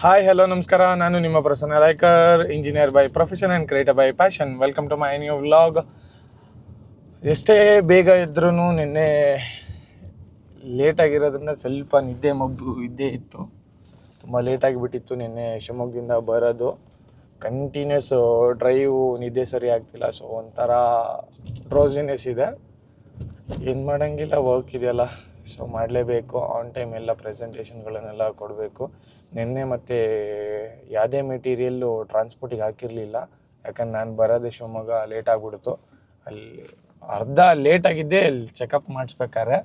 Hi hello ನಮಸ್ಕಾರ. ನಾನು ನಿಮ್ಮ Prasanna Raikar, engineer by profession and creator by passion. Welcome to my new vlog. ಎಷ್ಟೇ ಬೇಗ ಇದ್ರೂ ನಿನ್ನೆ ಲೇಟಾಗಿರೋದ್ರಿಂದ ಸ್ವಲ್ಪ ಇದ್ದೇ ಇತ್ತು. ತುಂಬ ಲೇಟಾಗಿಬಿಟ್ಟಿತ್ತು ನಿನ್ನೆ ಶಿವಮೊಗ್ಗದಿಂದ ಬರೋದು. ಕಂಟಿನ್ಯೂಸ್ ಡ್ರೈವು, ನಿದ್ದೆ ಸರಿ ಆಗ್ತಿಲ್ಲ. ಸೊ ಒಂಥರ ಡ್ರೋಸಿನೆಸ್ ಇದೆ. ಏನು ಮಾಡೋಂಗಿಲ್ಲ, ವರ್ಕ್ ಇದೆಯಲ್ಲ, ಸೊ ಮಾಡಲೇಬೇಕು. ಆನ್ ಟೈಮ್ ಎಲ್ಲ ಪ್ರೆಸೆಂಟೇಷನ್ಗಳನ್ನೆಲ್ಲ ಕೊಡಬೇಕು. ನಿನ್ನೆ ಮತ್ತು ಯಾವುದೇ ಮೆಟೀರಿಯಲ್ಲು ಟ್ರಾನ್ಸ್ಪೋರ್ಟಿಗೆ ಹಾಕಿರಲಿಲ್ಲ. ಯಾಕಂದ್ರೆ ನಾನು ಬರೋದೇ ಶಿವಮೊಗ್ಗ, ಲೇಟ್ ಆಗಿಬಿಡ್ತು. ಅಲ್ಲಿ ಅರ್ಧ ಲೇಟಾಗಿದ್ದೆ ಅಲ್ಲಿ ಚೆಕಪ್ ಮಾಡಿಸ್ಬೇಕಾರೆ.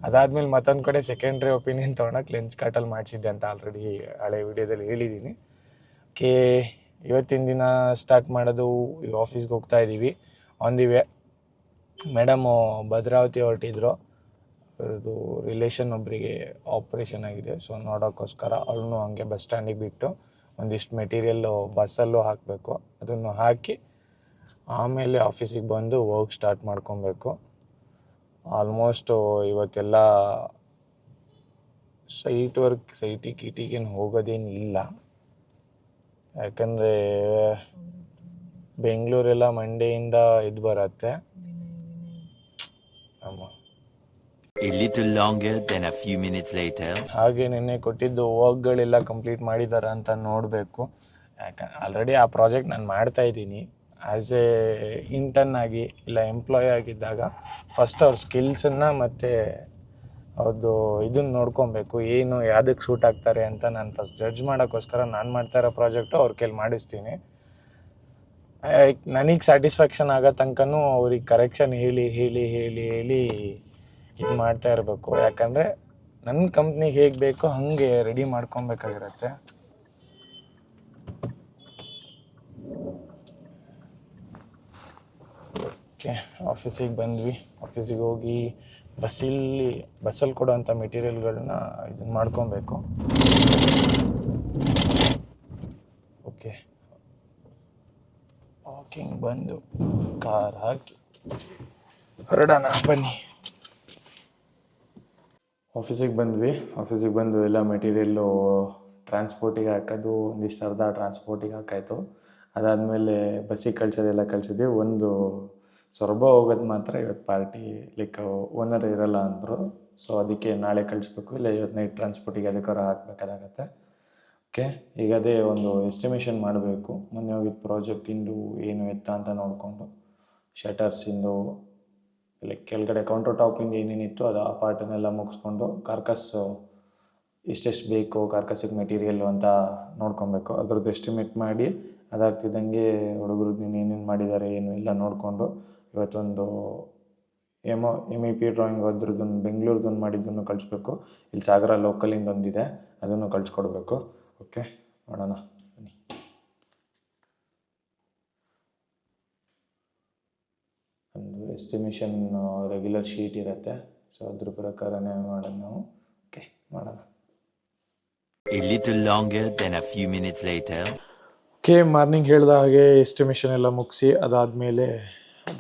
ಅದಾದಮೇಲೆ ಮತ್ತೊಂದು ಕಡೆ ಸೆಕೆಂಡ್ರಿ ಒಪಿನಿಯನ್ ತೊಗೊಳಕ್ಕೆ ಲೆನ್ಸ್ ಕಟಲ್ಲಿ ಮಾಡಿಸಿದ್ದೆ ಅಂತ ಆಲ್ರೆಡಿ ಹಳೆ ವಿಡಿಯೋದಲ್ಲಿ ಹೇಳಿದ್ದೀನಿ. ಇವತ್ತಿನ ದಿನ ಸ್ಟಾರ್ಟ್ ಮಾಡೋದು. ಈಗ ಆಫೀಸ್ಗೆ ಹೋಗ್ತಾ ಇದ್ದೀವಿ. On the way madam Bhadravati ಹೊರಟಿದ್ರು. ಅವ್ರದ್ದು ರಿಲೇಷನ್ ಒಬ್ಬರಿಗೆ ಆಪ್ರೇಷನ್ ಆಗಿದೆ, ಸೊ ನೋಡೋಕ್ಕೋಸ್ಕರ ಅವಳನ್ನು ಹಂಗೆ ಬಸ್ ಸ್ಟ್ಯಾಂಡಿಗೆ ಬಿಟ್ಟು ಒಂದಿಷ್ಟು ಮೆಟೀರಿಯಲ್ಲು ಬಸ್ಸಲ್ಲೂ ಹಾಕಬೇಕು. ಅದನ್ನು ಹಾಕಿ ಆಮೇಲೆ ಆಫೀಸಿಗೆ ಬಂದು ವರ್ಕ್ ಸ್ಟಾರ್ಟ್ ಮಾಡ್ಕೊಬೇಕು. ಆಲ್ಮೋಸ್ಟು ಇವತ್ತೆಲ್ಲ ಸೈಟಿಗೇನು ಹೋಗೋದೇನಿಲ್ಲ. ಯಾಕಂದರೆ ಬೆಂಗಳೂರೆಲ್ಲ ಮಂಡೆಯಿಂದ ಇದು ಬರುತ್ತೆ. A little longer than a few minutes later. ಹಾಗೆ ನಿನ್ನೆ ಕೊಟ್ಟಿದ್ದು ವರ್ಕ್ಗಳೆಲ್ಲ ಕಂಪ್ಲೀಟ್ ಮಾಡಿದ್ದಾರೆ ಅಂತ ನೋಡಬೇಕು. ಆಲ್ರೆಡಿ ಆ ಪ್ರಾಜೆಕ್ಟ್ ನಾನು ಮಾಡ್ತಾಯಿದ್ದೀನಿ. ಆ್ಯಸ್ ಎ ಇಂಟರ್ನ್ ಆಗಿ ಇಲ್ಲ ಎಂಪ್ಲಾಯ್ ಆಗಿದ್ದಾಗ ಫಸ್ಟ್ ಅವ್ರ ಸ್ಕಿಲ್ಸನ್ನು ಮತ್ತು ಅವ್ರದ್ದು ಇದನ್ನು ನೋಡ್ಕೊಬೇಕು, ಏನು ಯಾವುದಕ್ಕೆ ಸೂಟ್ ಆಗ್ತಾರೆ ಅಂತ. ನಾನು ಫಸ್ಟ್ ಜಡ್ಜ್ ಮಾಡೋಕ್ಕೋಸ್ಕರ ನಾನು ಮಾಡ್ತಾ ಇರೋ ಪ್ರಾಜೆಕ್ಟು ಅವ್ರ ಕೈಲಿ ಮಾಡಿಸ್ತೀನಿ. ನನಗೆ ಸ್ಯಾಟಿಸ್ಫ್ಯಾಕ್ಷನ್ ಆಗೋ ತನಕನೂ ಅವ್ರಿಗೆ ಕರೆಕ್ಷನ್ ಹೇಳಿ ಇದು ಮಾಡ್ತಾ ಇರಬೇಕು. ಯಾಕಂದರೆ ನನ್ನ ಕಂಪ್ನಿಗೆ ಹೇಗೆ ಬೇಕೋ ಹಾಗೆ ರೆಡಿ ಮಾಡ್ಕೊಬೇಕಾಗಿರತ್ತೆ. ಓಕೆ, ಆಫೀಸಿಗೆ ಬಂದ್ವಿ. ಆಫೀಸಿಗೆ ಹೋಗಿ ಬಸ್ಸಲ್ಲಿ ಕೊಡೋವಂಥ ಮೆಟೀರಿಯಲ್ಗಳನ್ನ ಇದನ್ನು ಮಾಡ್ಕೊಬೇಕು. ಓಕೆ, ವಾಕಿಂಗ್ ಬಂದು ಕಾರ್ ಹಾಕಿ ಹೊರಡೋಣ ಬನ್ನಿ. ಆಫೀಸಿಗೆ ಬಂದು ಎಲ್ಲ ಮೆಟೀರಿಯಲ್ಲು ಟ್ರಾನ್ಸ್ಪೋರ್ಟಿಗೆ ಹಾಕೋದು, ಒಂದಿಷ್ಟು ಅರ್ಧ ಟ್ರಾನ್ಸ್ಪೋರ್ಟಿಗೆ ಹಾಕಾಯಿತು. ಅದಾದಮೇಲೆ ಬಸ್ಸಿಗೆ ಕಳಿಸಿದ್ವಿ. ಒಂದು ಸೊರಬ ಹೋಗೋದು ಮಾತ್ರ ಇವತ್ತು ಪಾರ್ಟಿ, ಲೈಕ್ ಓನರ್ ಇರೋಲ್ಲ ಅಂದರು. ಸೊ ಅದಕ್ಕೆ ನಾಳೆ ಕಳಿಸ್ಬೇಕು, ಇಲ್ಲ ಇವತ್ತು ನೈಟ್ ಟ್ರಾನ್ಸ್ಪೋರ್ಟಿಗೆ ಅದಕ್ಕಾರ ಹಾಕಬೇಕಾಗತ್ತೆ. ಓಕೆ, ಈಗ ಅದೇ ಒಂದು ಎಸ್ಟಿಮೇಷನ್ ಮಾಡಬೇಕು. ಮೊನ್ನೆ ಹೋಗಿದ್ದು ಪ್ರಾಜೆಕ್ಟಿಂದು ಏನು ಎತ್ತ ಅಂತ ನೋಡಿಕೊಂಡು, ಶಟರ್ಸಿಂದು ಲೈಕ್ ಕೆಳಗಡೆ ಕೌಂಟರ್ ಟಾಪಿಂದ ಏನೇನಿತ್ತು ಅದು ಆ ಪಾರ್ಟನ್ನೆಲ್ಲ ಮುಗಿಸ್ಕೊಂಡು, ಕಾರ್ಕಸ್ಸು ಎಷ್ಟೆಷ್ಟು ಬೇಕು ಕಾರ್ಕಸ್ಸಿಗೆ ಮೆಟೀರಿಯಲ್ಲು ಅಂತ ನೋಡ್ಕೊಬೇಕು. ಅದ್ರದ್ದು ಎಸ್ಟಿಮೇಟ್ ಮಾಡಿ ಅದಾಗ್ತಿದ್ದಂಗೆ ಹುಡುಗರದ್ದು ಏನೇನು ಮಾಡಿದ್ದಾರೆ ಏನು ಎಲ್ಲ ನೋಡಿಕೊಂಡು ಇವತ್ತೊಂದು MEP ಡ್ರಾಯಿಂಗ್ ಅದ್ರದ್ದೊಂದು ಬೆಂಗಳೂರದೊಂದು ಮಾಡಿದ್ದನ್ನು ಕಳಿಸ್ಬೇಕು. ಇಲ್ಲಿ ಸಾಗರ ಲೋಕಲಿಂದ ಒಂದಿದೆ, ಅದನ್ನು ಕಳಿಸ್ಕೊಡ್ಬೇಕು. ಓಕೆ, ಮಾಡೋಣ ಬನ್ನಿ. ಒಂದು ಎಸ್ಟಿಮೇಷನ್ ರೆಗ್ಯುಲರ್ ಶೀಟ್ ಇರುತ್ತೆ, ಸೊ ಅದ್ರ ಪ್ರಕಾರನೇ ಮಾಡೋಣ ನಾವು. ಓಕೆ, ಮಾಡೋಣ. A little longer than a few minutes later. Okay, morning ಹೇಳಿದ ಹಾಗೆ ಎಸ್ಟಿಮೇಷನ್ ಎಲ್ಲ ಮುಗಿಸಿ ಅದಾದಮೇಲೆ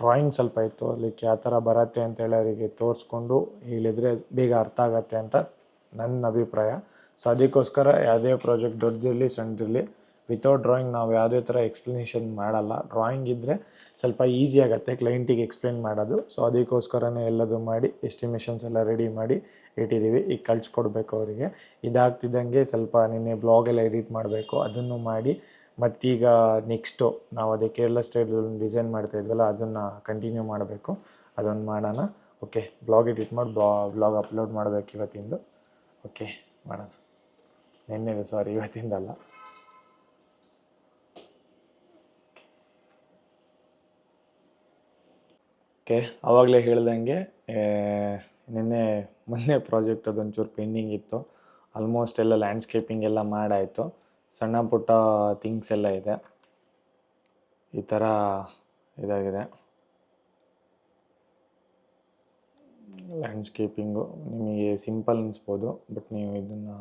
ಡ್ರಾಯಿಂಗ್ ಸ್ವಲ್ಪ ಇತ್ತು. ಲೈಕ್ ಯಾವ ಥರ ಬರುತ್ತೆ ಅಂತೇಳಿ ಅವರಿಗೆ ತೋರಿಸ್ಕೊಂಡು ಹೇಳಿದರೆ ಬೇಗ ಅರ್ಥ ಆಗತ್ತೆ ಅಂತ ನನ್ನ ಅಭಿಪ್ರಾಯ. ಸೊ ಅದಕ್ಕೋಸ್ಕರ ಯಾವುದೇ ಪ್ರಾಜೆಕ್ಟ್ ದೊಡ್ಡದಿರಲಿ ಸಣ್ಣದಿರಲಿ, ವಿತೌಟ್ ಡ್ರಾಯಿಂಗ್ ನಾವು ಯಾವುದೇ ಥರ ಎಕ್ಸ್ಪ್ಲನೇಷನ್ ಮಾಡಲ್ಲ. ಡ್ರಾಯಿಂಗ್ ಇದ್ದರೆ ಸ್ವಲ್ಪ ಈಸಿ ಆಗುತ್ತೆ ಕ್ಲೈಂಟಿಗೆ ಎಕ್ಸ್ಪ್ಲೇನ್ ಮಾಡೋದು. ಸೊ ಅದಕ್ಕೋಸ್ಕರನೇ ಎಲ್ಲದು ಮಾಡಿ ಎಸ್ಟಿಮೇಷನ್ಸ್ ಎಲ್ಲ ರೆಡಿ ಮಾಡಿ ಇಟ್ಟಿದ್ದೀವಿ. ಈಗ ಕಳಿಸ್ಕೊಡ್ಬೇಕು ಅವರಿಗೆ. ಇದಾಗ್ತಿದ್ದಂಗೆ ಸ್ವಲ್ಪ ನಿನ್ನೆ ಬ್ಲಾಗೆಲ್ಲ ಎಡಿಟ್ ಮಾಡಬೇಕು, ಅದನ್ನು ಮಾಡಿ ಮತ್ತೀಗ ನೆಕ್ಸ್ಟು ನಾವು ಅದೇ ಕೇರಳ ಸ್ಟೈಲ್ ಡಿಸೈನ್ ಮಾಡ್ತಾಯಿದ್ವಲ್ಲ ಅದನ್ನು ಕಂಟಿನ್ಯೂ ಮಾಡಬೇಕು. ಅದನ್ನು ಮಾಡೋಣ. ಓಕೆ, ಬ್ಲಾಗ್ ಎಡಿಟ್ ಮಾಡಿ ಬ್ಲಾಗ್ ಅಪ್ಲೋಡ್ ಮಾಡಬೇಕು ಇವತ್ತಿಂದು. ಓಕೆ, ಮಾಡೋಣ. ಇವತ್ತಿಂದಲ್ಲ. ಓಕೆ, ಆವಾಗಲೇ ಹೇಳ್ದಂಗೆ ಮೊನ್ನೆ ಪ್ರಾಜೆಕ್ಟ್ ಅದೊಂಚೂರು ಪೆಂಡಿಂಗ್ ಇತ್ತು. ಆಲ್ಮೋಸ್ಟ್ ಎಲ್ಲ ಲ್ಯಾಂಡ್ಸ್ಕೇಪಿಂಗ್ ಎಲ್ಲ ಮಾಡಾಯಿತು. ಸಣ್ಣ ಪುಟ್ಟ ಥಿಂಗ್ಸ್ ಎಲ್ಲ ಇದೆ. ಈ ಥರ ಇದಾಗಿದೆ ಲ್ಯಾಂಡ್ಸ್ಕೇಪಿಂಗು. ನಿಮಗೆ ಸಿಂಪಲ್ ಅನಿಸ್ಬೋದು, ಬಟ್ ನೀವು ಇದನ್ನು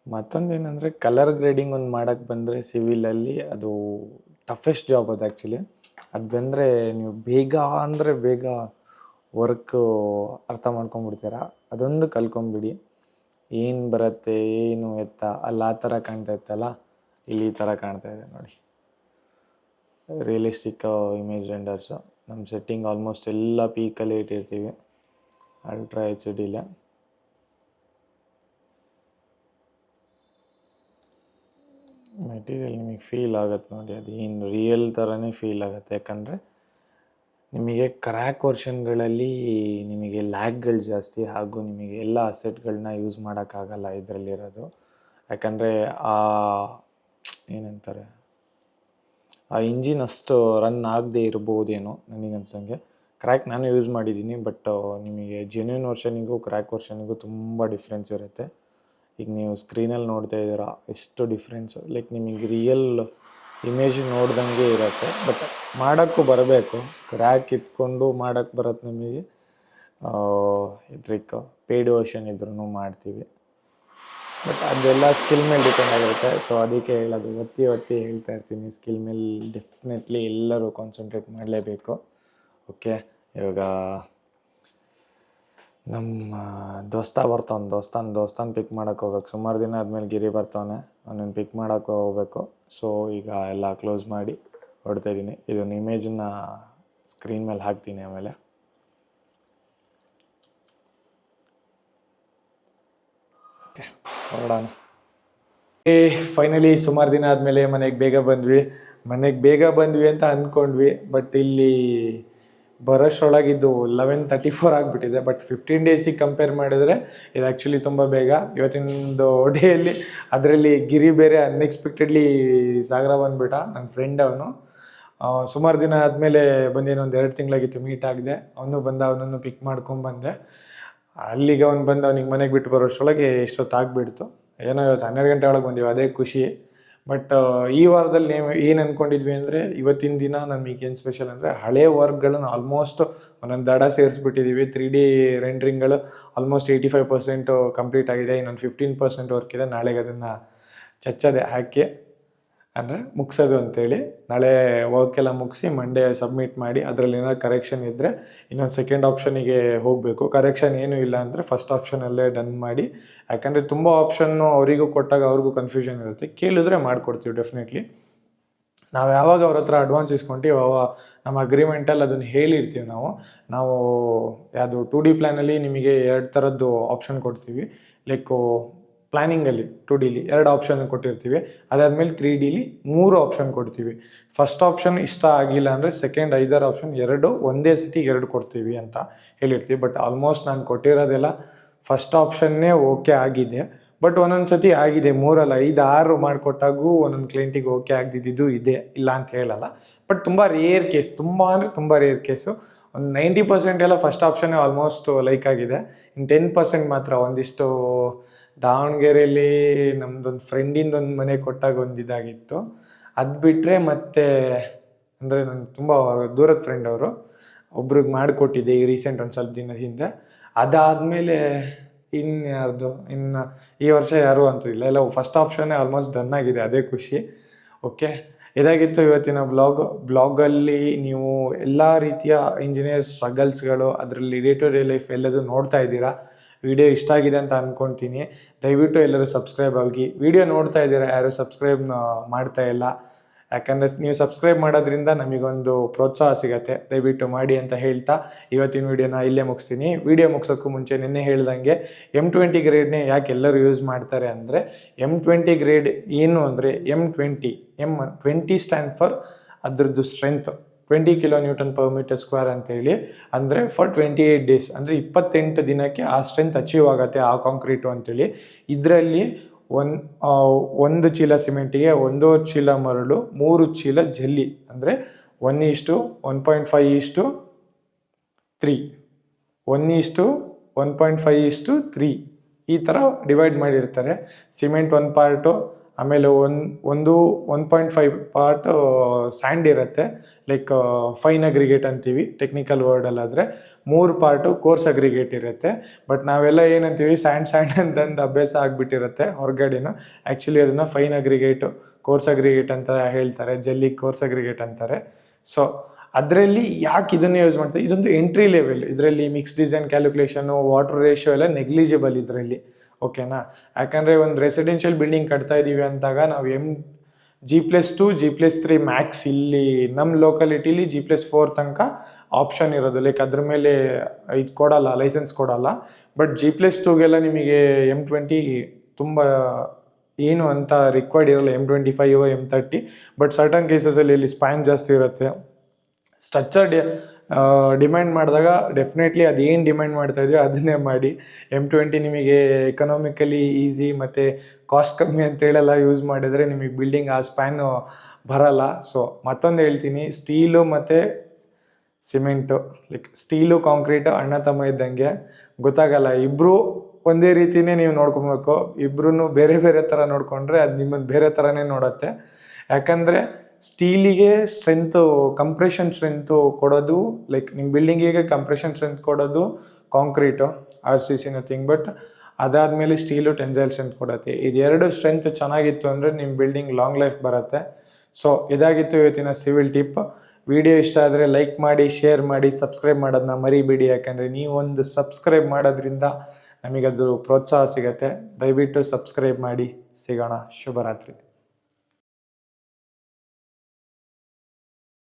ಮತ್ತೊಂದೇನೆಂದರೆ ಕಲರ್ ಗ್ರೇಡಿಂಗ್ ಒಂದು ಮಾಡೋಕ್ಕೆ ಬಂದರೆ ಸಿವಿಲಲ್ಲಿ ಅದು ಟಫೆಸ್ಟ್ ಜಾಬ್ ಅದು ಆ್ಯಕ್ಚುಲಿ. ಅದು ಬಂದರೆ ನೀವು ಬೇಗ ವರ್ಕ್ ಅರ್ಥ ಮಾಡ್ಕೊಂಬಿಡ್ತೀರಾ. ಅದೊಂದು ಕಲ್ಕೊಂಬಿಡಿ. ಏನು ಬರುತ್ತೆ ಏನು ಎತ್ತ ಅಲ್ಲಿ ಆ ಥರ ಕಾಣ್ತಾ ಇತ್ತಲ್ಲ, ಇಲ್ಲಿ ಈ ಥರ ಕಾಣ್ತಾ ಇದೆ ನೋಡಿ. Realistic image renders. ನಮ್ಮ ಸೆಟ್ಟಿಂಗ್ ಆಲ್ಮೋಸ್ಟ್ ಎಲ್ಲ ಪೀಕಲ್ಲೇ ಇಟ್ಟಿರ್ತೀವಿ, ಅಲ್ಟ್ರಾ ಎಚ್ ಡಿಲೇ. ಮೆಟೀರಿಯಲ್ ನಿಮಗೆ ಫೀಲ್ ಆಗುತ್ತೆ ನೋಡಿ, ಅದು ಏನು ರಿಯಲ್ ಥರನೇ ಫೀಲ್ ಆಗುತ್ತೆ. ಯಾಕಂದರೆ ನಿಮಗೆ ಕ್ರ್ಯಾಕ್ ವರ್ಷನ್ಗಳಲ್ಲಿ ನಿಮಗೆ ಲ್ಯಾಗ್ಗಳು ಜಾಸ್ತಿ, ಹಾಗೂ ನಿಮಗೆ ಎಲ್ಲ ಅಸೆಟ್ಗಳನ್ನ ಯೂಸ್ ಮಾಡೋಕ್ಕಾಗಲ್ಲ ಇದರಲ್ಲಿರೋದು. ಯಾಕಂದರೆ ಏನಂತಾರೆ, ಆ ಇಂಜಿನ್ ಅಷ್ಟು ರನ್ ಆಗದೆ ಇರ್ಬೋದೇನೋ ನನಗನ್ಸಂಗೆ. ಕ್ರ್ಯಾಕ್ ನಾನು ಯೂಸ್ ಮಾಡಿದ್ದೀನಿ, ಬಟ್ ನಿಮಗೆ ಜೆನ್ಯೂನ್ ವರ್ಷನಿಗೂ ಕ್ರ್ಯಾಕ್ ವರ್ಷನಿಗೂ ತುಂಬ ಡಿಫ್ರೆನ್ಸ್ ಇರುತ್ತೆ. ಈಗ ನೀವು ಸ್ಕ್ರೀನಲ್ಲಿ ನೋಡ್ತಾ ಇದ್ದೀರಾ ಎಷ್ಟು ಡಿಫ್ರೆನ್ಸು, ಲೈಕ್ ನಿಮಗೆ ರಿಯಲ್ ಇಮೇಜ್ ನೋಡ್ದಂಗೆ ಇರುತ್ತೆ. ಬಟ್ ಮಾಡೋಕ್ಕೂ ಬರಬೇಕು, ಕ್ರ್ಯಾಕ್ ಇಟ್ಕೊಂಡು ಮಾಡೋಕ್ಕೆ ಬರುತ್ತೆ ನಮಗೆ. ಇದ್ರಿಕ್ ಪೇಯ್ಡ್ ವರ್ಷನ್ ಇದ್ರೂ ಮಾಡ್ತೀವಿ, ಬಟ್ ಅದೆಲ್ಲ ಸ್ಕಿಲ್ ಮೇಲೆ ಡಿಪೆಂಡ್ ಆಗಿರುತ್ತೆ. ಸೊ ಅದಕ್ಕೆ ಹೇಳೋದು, ಒತ್ತಿ ಹೇಳ್ತಾ ಇರ್ತೀನಿ, ಸ್ಕಿಲ್ ಮೇಲೆ ಡೆಫಿನೆಟ್ಲಿ ಎಲ್ಲರೂ ಕಾನ್ಸಂಟ್ರೇಟ್ ಮಾಡಲೇಬೇಕು. ಓಕೆ, ಇವಾಗ ನಮ್ಮ ದೋಸ್ತಾನ ಪಿಕ್ ಮಾಡೋಕ್ಕೆ ಹೋಗ್ಬೇಕು. ಸುಮಾರು ದಿನ ಆದಮೇಲೆ ಗಿರಿ ಬರ್ತಾವನೆ, ಅವನನ್ನು ಪಿಕ್ ಮಾಡೋಕ್ಕೆ ಹೋಗ್ಬೇಕು. ಸೊ ಈಗ ಎಲ್ಲ ಕ್ಲೋಸ್ ಮಾಡಿ ಹೊಡ್ತಾ ಇದ್ದೀನಿ. ಇದೊಂದು ಇಮೇಜನ್ನ ಸ್ಕ್ರೀನ್ ಮೇಲೆ ಹಾಕ್ತೀನಿ ಆಮೇಲೆ. ಓಕೆ, ಹೊರಡೋಣ. ಫೈನಲಿ ಸುಮಾರು ದಿನ ಆದಮೇಲೆ ಮನೆಗೆ ಬೇಗ ಬಂದ್ವಿ ಅಂತ ಅಂದ್ಕೊಂಡ್ವಿ. ಬಟ್ ಇಲ್ಲಿ ಬರೋಷ್ಟರೊಳಗಿದ್ದು 11:34 ಆಗಿಬಿಟ್ಟಿದೆ. ಬಟ್ 15 ಡೇಸಿಗೆ ಕಂಪೇರ್ ಮಾಡಿದ್ರೆ ಇದು ಆ್ಯಕ್ಚುಲಿ ತುಂಬ ಬೇಗ. ಇವತ್ತಿನದು ಡೇಯಲ್ಲಿ ಅದರಲ್ಲಿ ಗಿರಿ ಬೇರೆ ಅನ್ಎಕ್ಸ್ಪೆಕ್ಟೆಡ್ಲಿ ಸಾಗರ ಬಂದುಬಿಟ್ಟ, ನನ್ನ ಫ್ರೆಂಡ್ ಅವನು. ಸುಮಾರು ದಿನ ಆದಮೇಲೆ ಬಂದೇನು, ಒಂದು 2 ತಿಂಗಳಾಗಿತ್ತು ಮೀಟ್ ಆಗಿದೆ. ಅವನನ್ನು ಪಿಕ್ ಮಾಡ್ಕೊಂಬಂದೆ. ಅಲ್ಲಿಗೆ ಅವನಿಗೆ ಮನೆಗೆ ಬಿಟ್ಟು ಬರೋಷ್ಟರೊಳಗೆ ಎಷ್ಟೊತ್ತಾಗ್ಬಿಡ್ತು. ಏನೋ ಇವತ್ತು 12 ಗಂಟೆ ಒಳಗೆ ಬಂದೀವಿ, ಅದೇ ಖುಷಿ. ಬಟ್ ಈ ವಾರದಲ್ಲಿ ನೀವು ಏನು ಅಂದ್ಕೊಂಡಿದ್ವಿ ಅಂದರೆ, ಇವತ್ತಿನ ದಿನ ನಮಗೇನು ಸ್ಪೆಷಲ್ ಅಂದರೆ, ಹಳೆ ವರ್ಕ್ಗಳನ್ನು ಆಲ್ಮೋಸ್ಟ್ ಒಂದೊಂದು ದಡ ಸೇರಿಸ್ಬಿಟ್ಟಿದ್ದೀವಿ. 3D ರೆಂಡ್ರಿಂಗ್ಗಳು ಆಲ್ಮೋಸ್ಟ್ 85% ಕಂಪ್ಲೀಟ್ ಆಗಿದೆ. ಇನ್ನೊಂದು 15% ವರ್ಕ್ ಇದೆ. ನಾಳೆಗೆ ಅದನ್ನು ಚಚ್ಚದೆ ಹಾಕಿ, ಅಂದರೆ ಮುಗಿಸೋದು ಅಂತೇಳಿ. ನಾಳೆ ವರ್ಕೆಲ್ಲ ಮುಗಿಸಿ ಮಂಡೇ ಸಬ್ಮಿಟ್ ಮಾಡಿ, ಅದರಲ್ಲಿ ಏನಾದ್ರು ಕರೆಕ್ಷನ್ ಇದ್ದರೆ ಇನ್ನೊಂದು ಸೆಕೆಂಡ್ ಆಪ್ಷನಿಗೆ ಹೋಗಬೇಕು. ಕರೆಕ್ಷನ್ ಏನೂ ಇಲ್ಲ ಅಂದರೆ ಫಸ್ಟ್ ಆಪ್ಷನಲ್ಲೇ ಡನ್ ಮಾಡಿ. ಯಾಕಂದರೆ ತುಂಬ ಆಪ್ಷನ್ನು ಅವರಿಗೂ ಕೊಟ್ಟಾಗ ಅವ್ರಿಗೂ ಕನ್ಫ್ಯೂಷನ್ ಇರುತ್ತೆ. ಕೇಳಿದ್ರೆ ಮಾಡಿಕೊಡ್ತೀವಿ ಡೆಫಿನೆಟ್ಲಿ. ನಾವು ಯಾವಾಗ ಅವ್ರ ಹತ್ರ ಅಡ್ವಾನ್ಸ್ ಇಸ್ಕೊಂತೀವಿ, ನಮ್ಮ ಅಗ್ರಿಮೆಂಟಲ್ಲಿ ಅದನ್ನು ಹೇಳಿರ್ತೀವಿ. ನಾವು ಯಾವುದು 2D ಪ್ಲ್ಯಾನಲ್ಲಿ ನಿಮಗೆ 2 ಥರದ್ದು ಆಪ್ಷನ್ ಕೊಡ್ತೀವಿ. ಲೈಕ್ ಪ್ಲ್ಯಾನಿಂಗಲ್ಲಿ 2Dಲಿ 2 ಆಪ್ಷನ್ ಕೊಟ್ಟಿರ್ತೀವಿ. ಅದಾದಮೇಲೆ 3Dಲಿ 3 ಆಪ್ಷನ್ ಕೊಡ್ತೀವಿ. ಫಸ್ಟ್ ಆಪ್ಷನ್ ಇಷ್ಟ ಆಗಿಲ್ಲ ಅಂದರೆ ಸೆಕೆಂಡ್ 5 ಆಪ್ಷನ್ 2 ಒಂದೇ ಸತಿ 2 ಕೊಡ್ತೀವಿ ಅಂತ ಹೇಳಿರ್ತೀವಿ. ಬಟ್ ಆಲ್ಮೋಸ್ಟ್ ನಾನು ಕೊಟ್ಟಿರೋದೆಲ್ಲ ಫಸ್ಟ್ ಆಪ್ಷನ್ನೇ ಓಕೆ ಆಗಿದೆ. ಬಟ್ ಒಂದೊಂದು ಸತಿ ಆಗಿದೆ, 3 ಅಲ್ಲ 5, 6 ಮಾಡಿಕೊಟ್ಟಾಗೂ ಒಂದೊಂದು ಕ್ಲೈಂಟಿಗೆ ಓಕೆ ಆಗದಿದ್ದು ಇದೆ, ಇಲ್ಲ ಅಂತ ಹೇಳಲ್ಲ. ಬಟ್ ತುಂಬ ರೇರ್ ಕೇಸ್, ತುಂಬ ರೇರ್ ಕೇಸು. ಒಂದು 90% ಎಲ್ಲ ಫಸ್ಟ್ ಆಪ್ಷನ್ನೇ ಆಲ್ಮೋಸ್ಟ್ ಲೈಕ್ ಆಗಿದೆ. ಇನ್ನು 10% ಮಾತ್ರ ಒಂದಿಷ್ಟು ದಾವಣಗೆರೆಯಲ್ಲಿ ನಮ್ಮದೊಂದು ಫ್ರೆಂಡಿಂದೊಂದು ಮನೆ ಕೊಟ್ಟಾಗ ಒಂದು ಇದಾಗಿತ್ತು. ಅದು ಬಿಟ್ಟರೆ ಮತ್ತೆ ಅಂದರೆ ನನಗೆ ತುಂಬ ದೂರದ ಫ್ರೆಂಡ್ ಅವರು, ಒಬ್ರಿಗೆ ಮಾಡಿಕೊಟ್ಟಿದ್ದೆ ಈ ರೀಸೆಂಟ್ ಒಂದು ಸ್ವಲ್ಪ ದಿನದ ಹಿಂದೆ. ಅದಾದಮೇಲೆ ಇನ್ನು ಈ ವರ್ಷ ಯಾರೂ ಅಂತೂ ಇಲ್ಲ ಫಸ್ಟ್ ಆಪ್ಷನ್ನೇ ಆಲ್ಮೋಸ್ಟ್ ಡನ್ ಆಗಿದೆ, ಅದೇ ಖುಷಿ. ಓಕೆ, ಇದಾಗಿತ್ತು ಇವತ್ತಿನ ಬ್ಲಾಗಲ್ಲಿ ನೀವು ಎಲ್ಲ ರೀತಿಯ ಇಂಜಿನಿಯರ್ ಸ್ಟ್ರಗಲ್ಸ್ಗಳು, ಅದರಲ್ಲಿ ಡೇ ಟು ಡೇ ಲೈಫ್ ಎಲ್ಲದೂ ನೋಡ್ತಾ ಇದ್ದೀರಾ. ವಿಡಿಯೋ ಇಷ್ಟ ಆಗಿದೆ ಅಂತ ಅಂದ್ಕೊಳ್ತೀನಿ. ದಯವಿಟ್ಟು ಎಲ್ಲರೂ ಸಬ್ಸ್ಕ್ರೈಬ್ ಆಗಿ. ವಿಡಿಯೋ ನೋಡ್ತಾ ಇದ್ದೀರಾ, ಯಾರೂ ಸಬ್ಸ್ಕ್ರೈಬ್ ಮಾಡ್ತಾ ಇಲ್ಲ. ಯಾಕಂದರೆ ನೀವು ಸಬ್ಸ್ಕ್ರೈಬ್ ಮಾಡೋದ್ರಿಂದ ನಮಗೊಂದು ಪ್ರೋತ್ಸಾಹ ಸಿಗುತ್ತೆ. ದಯವಿಟ್ಟು ಮಾಡಿ ಅಂತ ಹೇಳ್ತಾ ಇವತ್ತಿನ ವೀಡಿಯೋನ ಇಲ್ಲೇ ಮುಗಿಸ್ತೀನಿ. ವಿಡಿಯೋ ಮುಗಿಸೋಕ್ಕೂ ಮುಂಚೆ ನಿನ್ನೆ ಹೇಳ್ದಂಗೆ M20 ಗ್ರೇಡ್ನೇ ಯಾಕೆ ಎಲ್ಲರೂ ಯೂಸ್ ಮಾಡ್ತಾರೆ ಅಂದರೆ, M20 ಗ್ರೇಡ್ ಏನು ಅಂದರೆ M20 ಸ್ಟ್ಯಾಂಡ್ ಫಾರ್ ಅದ್ರದ್ದು ಸ್ಟ್ರೆಂತ್ 20 kN/m² ಅಂತೇಳಿ. ಅಂದರೆ ಫಾರ್ 28 ಡೇಸ್, ಅಂದರೆ 28 ದಿನಕ್ಕೆ ಆ ಸ್ಟ್ರೆಂತ್ ಅಚೀವ್ ಆಗುತ್ತೆ ಆ ಕಾಂಕ್ರೀಟು ಅಂತೇಳಿ. ಇದರಲ್ಲಿ ಒಂದು ಚೀಲ ಸಿಮೆಂಟಿಗೆ 1 ಚೀಲ ಮರಳು, 3 ಚೀಲ ಜಲ್ಲಿ, ಅಂದರೆ 1:1.5:3 1:1.5:3 ಈ ಥರ ಡಿವೈಡ್ ಮಾಡಿರ್ತಾರೆ. ಸಿಮೆಂಟ್ 1 ಪಾರ್ಟು, ಆಮೇಲೆ 1.5 ಪಾರ್ಟ್ ಸ್ಯಾಂಡ್ ಇರುತ್ತೆ, ಲೈಕ್ ಫೈನ್ ಅಗ್ರಿಗೇಟ್ ಅಂತೀವಿ ಟೆಕ್ನಿಕಲ್ ವರ್ಡಲ್ಲಾದರೆ. 3 ಪಾರ್ಟು ಕೋರ್ಸ್ ಅಗ್ರಿಗೇಟ್ ಇರುತ್ತೆ. ಬಟ್ ನಾವೆಲ್ಲ ಏನಂತೀವಿ, ಸ್ಯಾಂಡ್ ಅಂತಂದು ಅಭ್ಯಾಸ ಆಗಿಬಿಟ್ಟಿರುತ್ತೆ ಹೊರಗಡೆನೂ. ಆ್ಯಕ್ಚುಲಿ ಅದನ್ನು ಫೈನ್ ಅಗ್ರಿಗೇಟು, ಕೋರ್ಸ್ ಅಗ್ರಿಗೇಟ್ ಅಂತ ಹೇಳ್ತಾರೆ, ಜಲ್ಲಿ ಕೋರ್ಸ್ ಅಗ್ರಿಗೇಟ್ ಅಂತಾರೆ. ಸೊ ಅದರಲ್ಲಿ ಯಾಕೆ ಇದನ್ನೇ ಯೂಸ್ ಮಾಡ್ತಾರೆ, ಇದೊಂದು ಎಂಟ್ರಿ ಲೆವೆಲ್. ಇದರಲ್ಲಿ mix design calculation, water ratio ಎಲ್ಲ ನೆಗ್ಲಿಜಿಬಲ್ ಇದರಲ್ಲಿ, ಓಕೆನಾ. ಯಾಕಂದರೆ ಒಂದು ರೆಸಿಡೆನ್ಷಿಯಲ್ ಬಿಲ್ಡಿಂಗ್ ಕಟ್ತಾ ಇದ್ದೀವಿ ಅಂದಾಗ ನಾವು G+2 G+3 ಮ್ಯಾಕ್ಸ್ ಇಲ್ಲಿ ನಮ್ಮ ಲೋಕಲಿಟಿಲಿ G+4 ತನಕ ಆಪ್ಷನ್ ಇರೋದು. ಲೈಕ್ ಅದ್ರ ಮೇಲೆ ಇದು ಕೊಡಲ್ಲ, ಲೈಸೆನ್ಸ್ ಕೊಡಲ್ಲ. ಬಟ್ G+2ಗೆಲ್ಲ ನಿಮಗೆ M20 ತುಂಬ ಏನು ಅಂತ ರಿಕ್ವೈರ್ಡ್ ಇರಲ್ಲ, M25 M30. ಬಟ್ ಸರ್ಟನ್ ಕೇಸಸಲ್ಲಿ ಇಲ್ಲಿ ಸ್ಪ್ಯಾನ್ ಜಾಸ್ತಿ ಇರುತ್ತೆ. ಸ್ಟ್ರಕ್ಚರ್ ಡಿಮ್ಯಾಂಡ್ ಮಾಡಿದಾಗ ಡೆಫಿನೆಟ್ಲಿ ಅದೇನು ಡಿಮ್ಯಾಂಡ್ ಮಾಡ್ತಾ ಇದೆಯೋ ಅದನ್ನೇ ಮಾಡಿ. M20 ನಿಮಗೆ ಎಕನಾಮಿಕಲಿ ಈಸಿ ಮತ್ತು ಕಾಸ್ಟ್ ಕಮ್ಮಿ ಅಂತೇಳೆಲ್ಲ ಯೂಸ್ ಮಾಡಿದರೆ ನಿಮಗೆ ಬಿಲ್ಡಿಂಗ್ ಆ ಸ್ಪ್ಯಾನು ಬರಲ್ಲ. ಸೊ ಮತ್ತೊಂದು ಹೇಳ್ತೀನಿ, ಸ್ಟೀಲು ಮತ್ತು ಸಿಮೆಂಟು, ಲೈಕ್ ಸ್ಟೀಲು ಕಾಂಕ್ರೀಟು ಅಣ್ಣ ತಮ್ಮ ಇದ್ದಂಗೆ, ಗೊತ್ತಾಗಲ್ಲ. ಇಬ್ಬರು ಒಂದೇ ರೀತಿಯೇ ನೀವು ನೋಡ್ಕೊಬೇಕು. ಇಬ್ಬರೂ ಬೇರೆ ಬೇರೆ ಥರ ನೋಡಿಕೊಂಡ್ರೆ ಅದು ನಿಮ್ಮನ್ನು ಬೇರೆ ಥರನೇ ನೋಡುತ್ತೆ. ಯಾಕಂದರೆ ಸ್ಟೀಲಿಗೆ ಸ್ಟ್ರೆಂತು, ಕಂಪ್ರೆಷನ್ ಸ್ಟ್ರೆಂತು ಕೊಡೋದು, ಲೈಕ್ ನಿಮ್ಮ ಬಿಲ್ಡಿಂಗಿಗೆ ಕಂಪ್ರೆಷನ್ ಸ್ಟ್ರೆಂತ್ ಕೊಡೋದು ಕಾಂಕ್ರೀಟು, RCC ನಥಿಂಗ್. ಬಟ್ ಅದಾದಮೇಲೆ ಸ್ಟೀಲು ಟೆನ್ಸೈಲ್ ಸ್ಟ್ರೆಂತ್ ಕೊಡುತ್ತೆ. ಇದೆರಡು ಸ್ಟ್ರೆಂತ್ ಚೆನ್ನಾಗಿತ್ತು ಅಂದರೆ ನಿಮ್ಮ ಬಿಲ್ಡಿಂಗ್ ಲಾಂಗ್ ಲೈಫ್ ಬರುತ್ತೆ. ಸೊ ಇದಾಗಿತ್ತು ಇವತ್ತಿನ ಸಿವಿಲ್ ಟಿಪ್. ವಿಡಿಯೋ ಇಷ್ಟ ಆದರೆ ಲೈಕ್ ಮಾಡಿ, ಶೇರ್ ಮಾಡಿ, ಸಬ್ಸ್ಕ್ರೈಬ್ ಮಾಡೋದನ್ನ ಮರಿಬೇಡಿ. ಯಾಕಂದರೆ ನೀವೊಂದು ಸಬ್ಸ್ಕ್ರೈಬ್ ಮಾಡೋದ್ರಿಂದ ನಮಗದು ಪ್ರೋತ್ಸಾಹ ಸಿಗುತ್ತೆ. ದಯವಿಟ್ಟು ಸಬ್ಸ್ಕ್ರೈಬ್ ಮಾಡಿ. ಸಿಗೋಣ. ಶುಭರಾತ್ರಿ.